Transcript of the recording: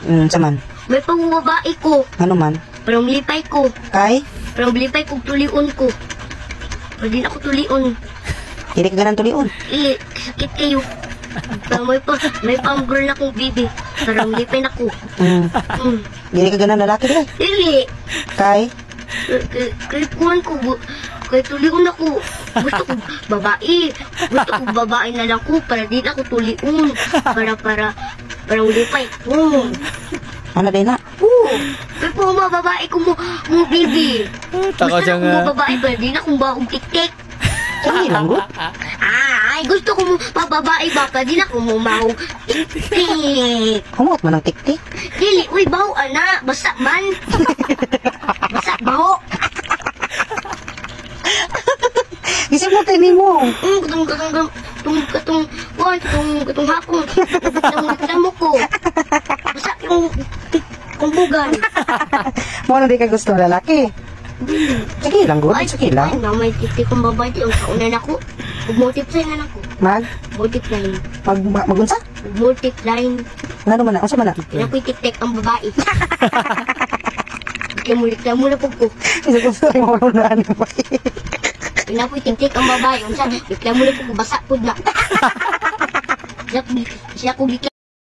Saman. May pangbabae ko. Ano man? Parang lipay ko. Kay? Parang lipay ko tulion ko. Pero din ako tulion. Hindi ka ganang tulion. Sakit kayo. Parang may pang-girl na kong bibi. Parang lipay na ko. Hindi ka ganang lalaki dili. Dili. Kay? Kay kuhan ko. Kay tulion ako. Gusto ko babae. Gusto ko babae na lang ko. Para din ako tulion. Parang lipay ko. Ano din na? Oo. Kaya po mga babae ko mo bibi. Tako Gusto siya ko nga. mo babae ba? Di na kong baong tik-tik. Sige lang, good. Ay, gusto ko mo pababae ba? Pa di na kong mo baong tik-tik. Humot man ang tiktik. Dili, uy, baho, ana. Basa man. Basa, baho. Isip mo tayo mo. Katong hapon. Katong mo ko. Basa yung kumbugan. Mo na di ka gusto lalaki. Sige lang, good. Sige Ay, lang. may tiktik kong babae. Ang kaunan ako. Mag-multiply na ako. Multiply. Magunsa? Multiply. Ano man na? Asa man na? Pinakuy-tik-tik ang babae. Kaya mula po ko. Isip ko sorry mo na ano ba? Pinakuy-tik-tik ang babae. Bigla mula po ko. Basa po na. Siya ko